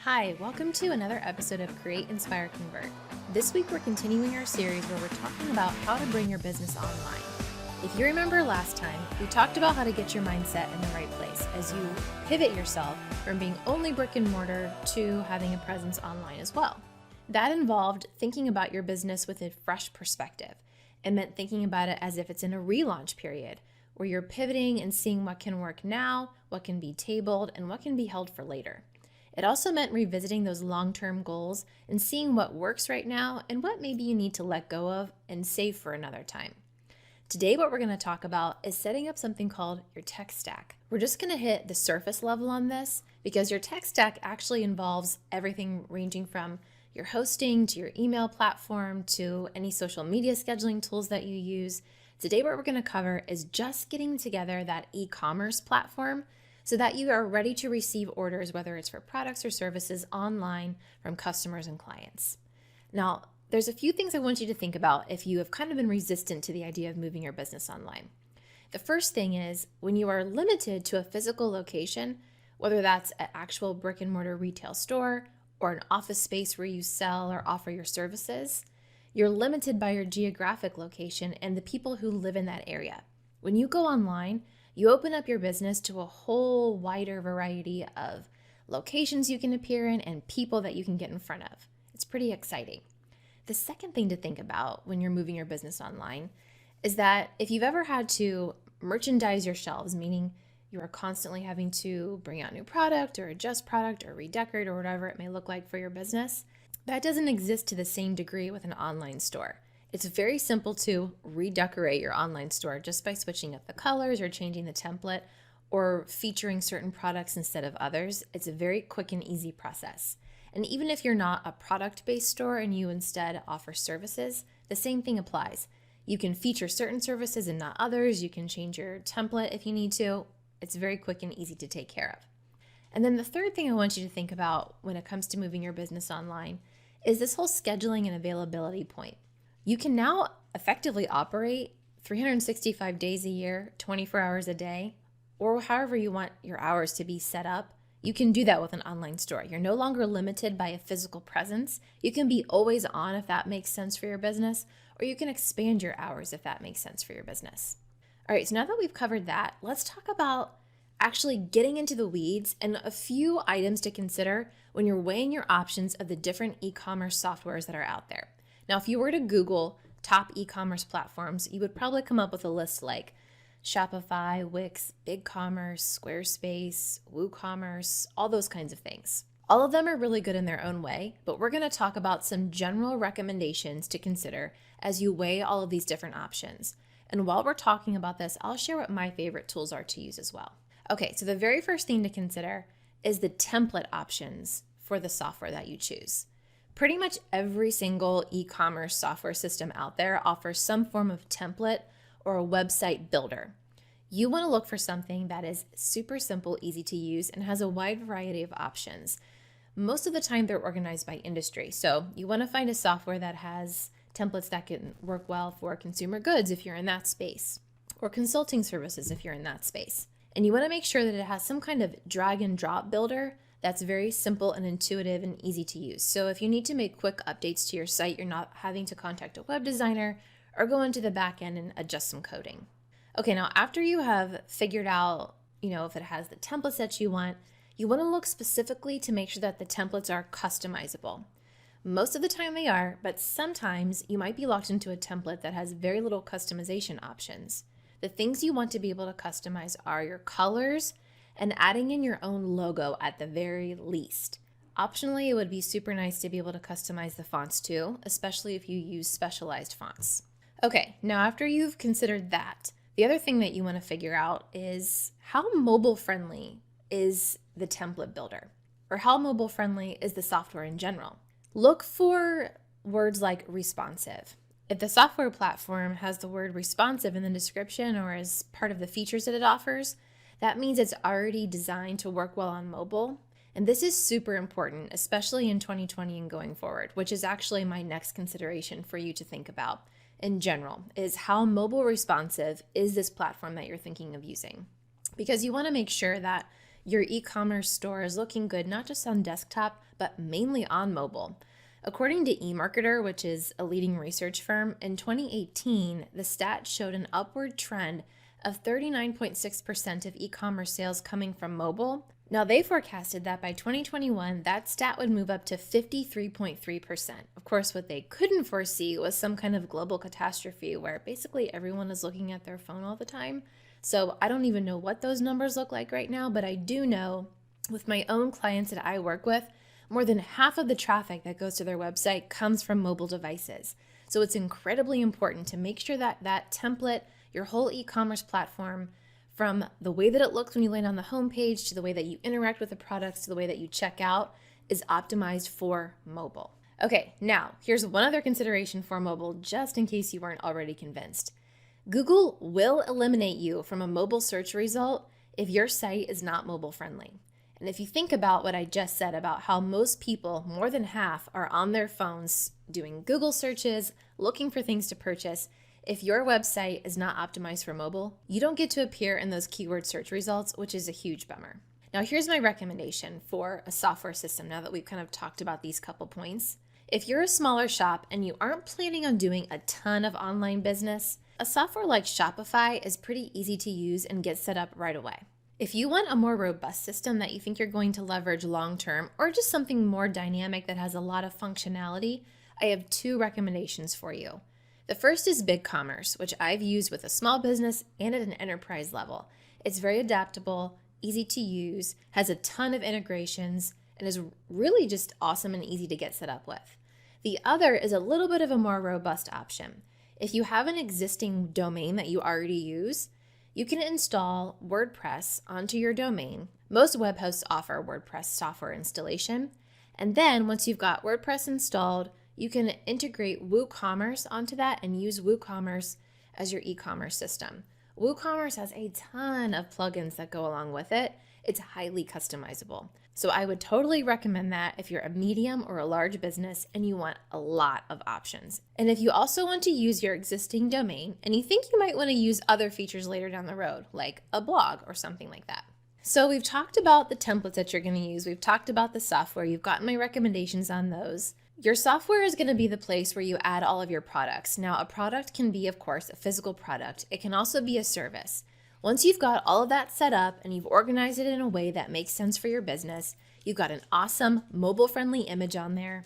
Hi, welcome to another episode of Create, Inspire, Convert. This week we're continuing our series where we're talking about how to bring your business online. If you remember last time, we talked about how to get your mindset in the right place as you pivot yourself from being only brick and mortar to having a presence online as well. That involved thinking about your business with a fresh perspective. It meant thinking about it as if it's in a relaunch period where you're pivoting and seeing what can work now, what can be tabled, and what can be held for later. It also meant revisiting those long-term goals and seeing what works right now and what maybe you need to let go of and save for another time. Today, what we're going to talk about is setting up something called your tech stack. We're just going to hit the surface level on this because your tech stack actually involves everything ranging from your hosting to your email platform to any social media scheduling tools that you use. Today, what we're going to cover is just getting together that e-commerce platform so that you are ready to receive orders, whether it's for products or services online from customers and clients. Now, there's a few things I want you to think about if you have kind of been resistant to the idea of moving your business online. The first thing is when you are limited to a physical location, whether that's an actual brick and mortar retail store or an office space where you sell or offer your services, you're limited by your geographic location and the people who live in that area. When you go online, you open up your business to a whole wider variety of locations you can appear in and people that you can get in front of. It's pretty exciting. The second thing to think about when you're moving your business online is that if you've ever had to merchandise your shelves, meaning you are constantly having to bring out new product or adjust product or redecorate or whatever it may look like for your business, that doesn't exist to the same degree with an online store. It's very simple to redecorate your online store just by switching up the colors or changing the template or featuring certain products instead of others. It's a very quick and easy process. And even if you're not a product-based store and you instead offer services, the same thing applies. You can feature certain services and not others. You can change your template if you need to. It's very quick and easy to take care of. And then the third thing I want you to think about when it comes to moving your business online is this whole scheduling and availability point. You can now effectively operate 365 days a year, 24 hours a day, or however you want your hours to be set up. You can do that with an online store. You're no longer limited by a physical presence. You can be always on if that makes sense for your business, or you can expand your hours if that makes sense for your business. All right, so now that we've covered that, let's talk about actually getting into the weeds and a few items to consider when you're weighing your options of the different e-commerce softwares that are out there. Now, if you were to Google top e-commerce platforms, you would probably come up with a list like Shopify, Wix, BigCommerce, Squarespace, WooCommerce, all those kinds of things. All of them are really good in their own way, but we're going to talk about some general recommendations to consider as you weigh all of these different options. And while we're talking about this, I'll share what my favorite tools are to use as well. Okay, so the very first thing to consider is the template options for the software that you choose. Pretty much every single e-commerce software system out there offers some form of template or a website builder. You want to look for something that is super simple, easy to use, and has a wide variety of options. Most of the time, they're organized by industry. So you want to find a software that has templates that can work well for consumer goods if you're in that space, or consulting services if you're in that space. And you want to make sure that it has some kind of drag and drop builder that's very simple and intuitive and easy to use. So if you need to make quick updates to your site, you're not having to contact a web designer or go into the back end and adjust some coding. Okay, now after you have figured out, if it has the templates that you want to look specifically to make sure that the templates are customizable. Most of the time they are, but sometimes you might be locked into a template that has very little customization options. The things you want to be able to customize are your colors and adding in your own logo at the very least. Optionally, it would be super nice to be able to customize the fonts too, especially if you use specialized fonts. Okay, now after you've considered that, the other thing that you want to figure out is how mobile friendly is the template builder, or how mobile friendly is the software in general. Look for words like responsive. If the software platform has the word responsive in the description or as part of the features that it offers, that means it's already designed to work well on mobile. And this is super important, especially in 2020 and going forward, which is actually my next consideration for you to think about in general, is how mobile responsive is this platform that you're thinking of using? Because you want to make sure that your e-commerce store is looking good, not just on desktop, but mainly on mobile. According to eMarketer, which is a leading research firm, in 2018, the stats showed an upward trend of 39.6% of e-commerce sales coming from mobile. Now, they forecasted that by 2021, that stat would move up to 53.3%. Of course, what they couldn't foresee was some kind of global catastrophe where basically everyone is looking at their phone all the time. So I don't even know what those numbers look like right now, but I do know with my own clients that I work with, more than half of the traffic that goes to their website comes from mobile devices. So it's incredibly important to make sure that that template, your whole e-commerce platform, from the way that it looks when you land on the homepage to the way that you interact with the products to the way that you check out, is optimized for mobile. Okay, now here's one other consideration for mobile, just in case you weren't already convinced. Google will eliminate you from a mobile search result if your site is not mobile friendly. And if you think about what I just said about how most people, more than half, are on their phones doing Google searches, looking for things to purchase, if your website is not optimized for mobile, you don't get to appear in those keyword search results, which is a huge bummer. Now, here's my recommendation for a software system now that we've kind of talked about these couple points. If you're a smaller shop and you aren't planning on doing a ton of online business, a software like Shopify is pretty easy to use and get set up right away. If you want a more robust system that you think you're going to leverage long-term, or just something more dynamic that has a lot of functionality, I have two recommendations for you. The first is BigCommerce, which I've used with a small business and at an enterprise level. It's very adaptable, easy to use, has a ton of integrations, and is really just awesome and easy to get set up with. The other is a little bit of a more robust option. If you have an existing domain that you already use, you can install WordPress onto your domain. Most web hosts offer WordPress software installation. And then once you've got WordPress installed, you can integrate WooCommerce onto that and use WooCommerce as your e-commerce system. WooCommerce has a ton of plugins that go along with it. It's highly customizable. So I would totally recommend that if you're a medium or a large business and you want a lot of options. And if you also want to use your existing domain and you think you might want to use other features later down the road, like a blog or something like that. So we've talked about the templates that you're going to use. We've talked about the software. You've gotten my recommendations on those. Your software is going to be the place where you add all of your products. Now, a product can be, of course, a physical product. It can also be a service. Once you've got all of that set up and you've organized it in a way that makes sense for your business, you've got an awesome mobile-friendly image on there,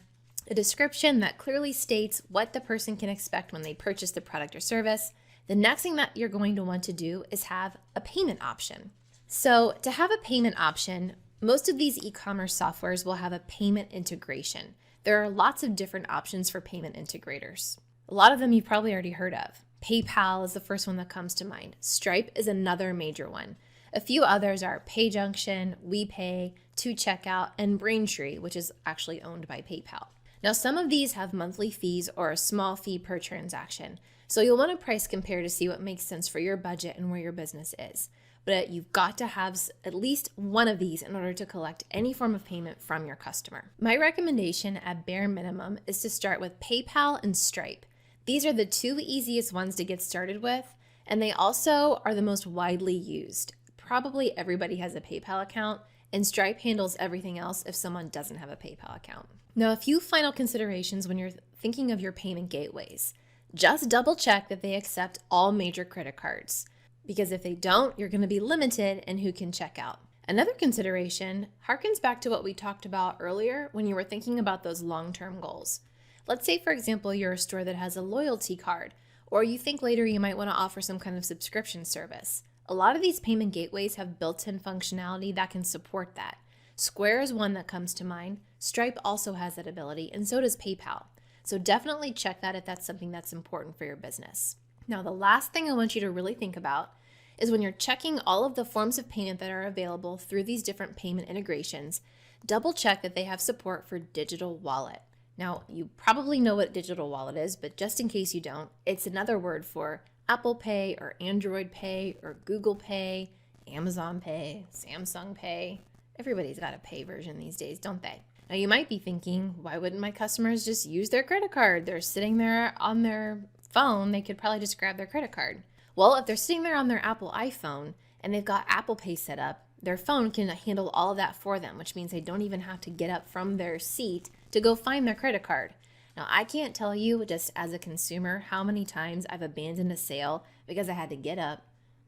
a description that clearly states what the person can expect when they purchase the product or service. The next thing that you're going to want to do is have a payment option. So to have a payment option, most of these e-commerce softwares will have a payment integration. There are lots of different options for payment integrators. A lot of them you've probably already heard of. PayPal is the first one that comes to mind. Stripe is another major one. A few others are PayJunction, WePay, 2Checkout, and Braintree, which is actually owned by PayPal. Now, some of these have monthly fees or a small fee per transaction, so you'll want to price compare to see what makes sense for your budget and where your business is. But you've got to have at least one of these in order to collect any form of payment from your customer. My recommendation at bare minimum is to start with PayPal and Stripe. These are the two easiest ones to get started with, and they also are the most widely used. Probably everybody has a PayPal account, and Stripe handles everything else if someone doesn't have a PayPal account. Now, a few final considerations when you're thinking of your payment gateways. Just double check that they accept all major credit cards, because if they don't, you're going to be limited in who can check out. Another consideration harkens back to what we talked about earlier when you were thinking about those long-term goals. Let's say, for example, you're a store that has a loyalty card, or you think later you might want to offer some kind of subscription service. A lot of these payment gateways have built-in functionality that can support that. Square is one that comes to mind. Stripe also has that ability, and so does PayPal. So definitely check that if that's something that's important for your business. Now, the last thing I want you to really think about is when you're checking all of the forms of payment that are available through these different payment integrations, double check that they have support for digital wallet. Now, you probably know what digital wallet is, but just in case you don't, it's another word for Apple Pay or Android Pay or Google Pay, Amazon Pay, Samsung Pay. Everybody's got a pay version these days, don't they? Now, you might be thinking, why wouldn't my customers just use their credit card? They're sitting there on their phone. They could probably just grab their credit card. Well, if they're sitting there on their Apple iPhone and they've got Apple Pay set up, their phone can handle all of that for them, which means they don't even have to get up from their seat to go find their credit card. Now, I can't tell you just as a consumer how many times I've abandoned a sale because I had to get up,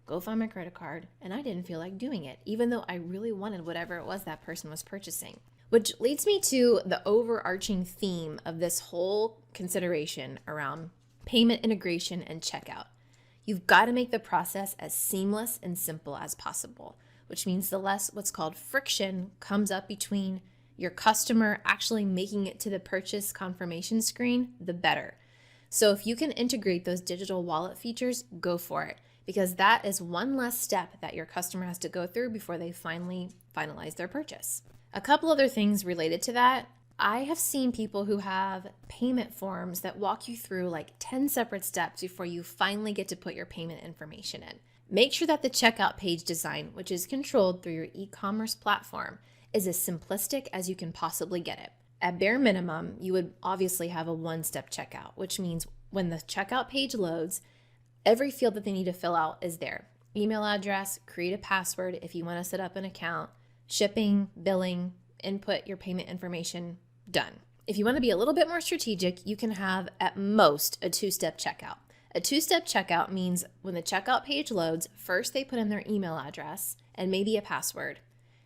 go find my credit card, and I didn't feel like doing it, even though I really wanted whatever it was that person was purchasing. Which leads me to the overarching theme of this whole consideration around payment integration and checkout. You've got to make the process as seamless and simple as possible, which means the less what's called friction comes up between your customer actually making it to the purchase confirmation screen, the better. So if you can integrate those digital wallet features, go for it, because that is one less step that your customer has to go through before they finally finalize their purchase. A couple other things related to that. I have seen people who have payment forms that walk you through like 10 separate steps before you finally get to put your payment information in. Make sure that the checkout page design, which is controlled through your e-commerce platform, is as simplistic as you can possibly get it. At bare minimum, you would obviously have a one-step checkout, which means when the checkout page loads, every field that they need to fill out is there. Email address, create a password if you want to set up an account, shipping, billing, input your payment information, done. If you want to be a little bit more strategic, you can have at most a two-step checkout. A two-step checkout means when the checkout page loads, first they put in their email address and maybe a password.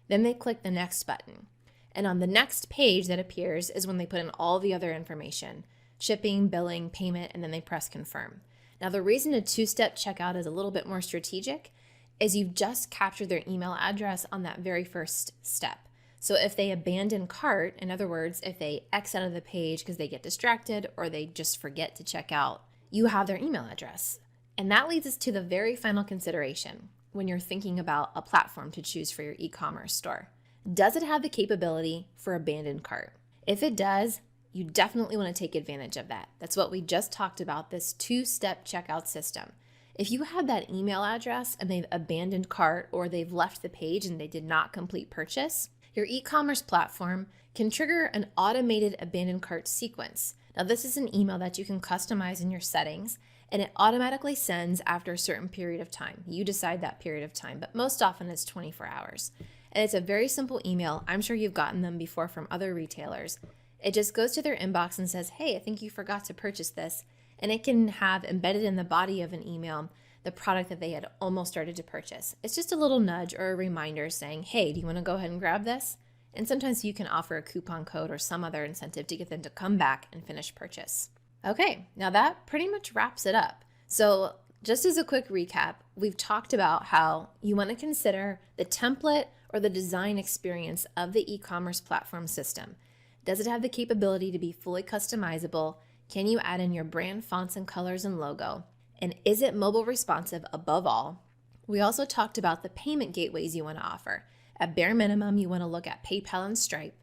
Then they click the next button. And on the next page that appears is when they put in all the other information, shipping, billing, payment, and then they press confirm. Now, the reason a two-step checkout is a little bit more strategic is you've just captured their email address on that very first step. So if they abandon cart, in other words, if they X out of the page because they get distracted or they just forget to check out, you have their email address. And that leads us to the very final consideration when you're thinking about a platform to choose for your e-commerce store. Does it have the capability for abandoned cart? If it does, you definitely want to take advantage of that. That's what we just talked about, this two-step checkout system. If you have that email address and they've abandoned cart or they've left the page and they did not complete purchase, your e-commerce platform can trigger an automated abandoned cart sequence. Now, this is an email that you can customize in your settings, and it automatically sends after a certain period of time. You decide that period of time, but most often it's 24 hours. And it's a very simple email. I'm sure you've gotten them before from other retailers. It just goes to their inbox and says, hey, I think you forgot to purchase this. And it can have embedded in the body of an email the product that they had almost started to purchase. It's just a little nudge or a reminder saying, hey, do you want to go ahead and grab this? And sometimes you can offer a coupon code or some other incentive to get them to come back and finish purchase. Okay, now that pretty much wraps it up. So just as a quick recap, we've talked about how you want to consider the template or the design experience of the e-commerce platform system. Does it have the capability to be fully customizable? Can you add in your brand fonts and colors and logo? And is it mobile responsive above all? We also talked about the payment gateways you want to offer. At bare minimum, you want to look at PayPal and Stripe.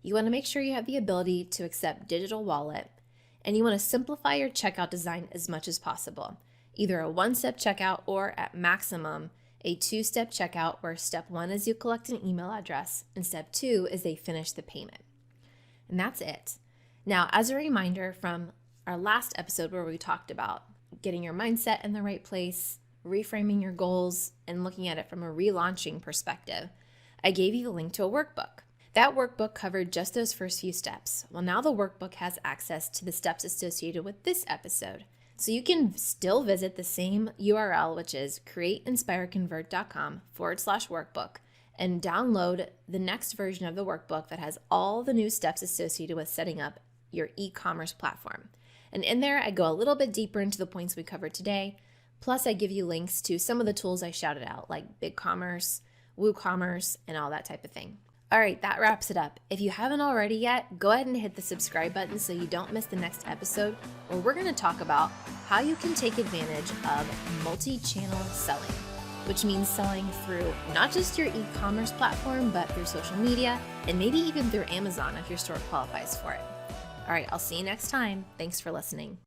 You want to make sure you have the ability to accept digital wallet. And you want to simplify your checkout design as much as possible. Either a one-step checkout or at maximum, a two-step checkout where step 1 is you collect an email address and step 2 is they finish the payment. And that's it. Now, as a reminder from our last episode where we talked about getting your mindset in the right place, reframing your goals, and looking at it from a relaunching perspective, I gave you a link to a workbook. That workbook covered just those first few steps. Well, now the workbook has access to the steps associated with this episode. So you can still visit the same URL, which is createinspireconvert.com/workbook, and download the next version of the workbook that has all the new steps associated with setting up your e-commerce platform. And in there, I go a little bit deeper into the points we covered today. Plus, I give you links to some of the tools I shouted out, like BigCommerce, WooCommerce, and all that type of thing. All right, that wraps it up. If you haven't already yet, go ahead and hit the subscribe button so you don't miss the next episode, where we're going to talk about how you can take advantage of multi-channel selling, which means selling through not just your e-commerce platform, but through social media and maybe even through Amazon if your store qualifies for it. All right, I'll see you next time. Thanks for listening.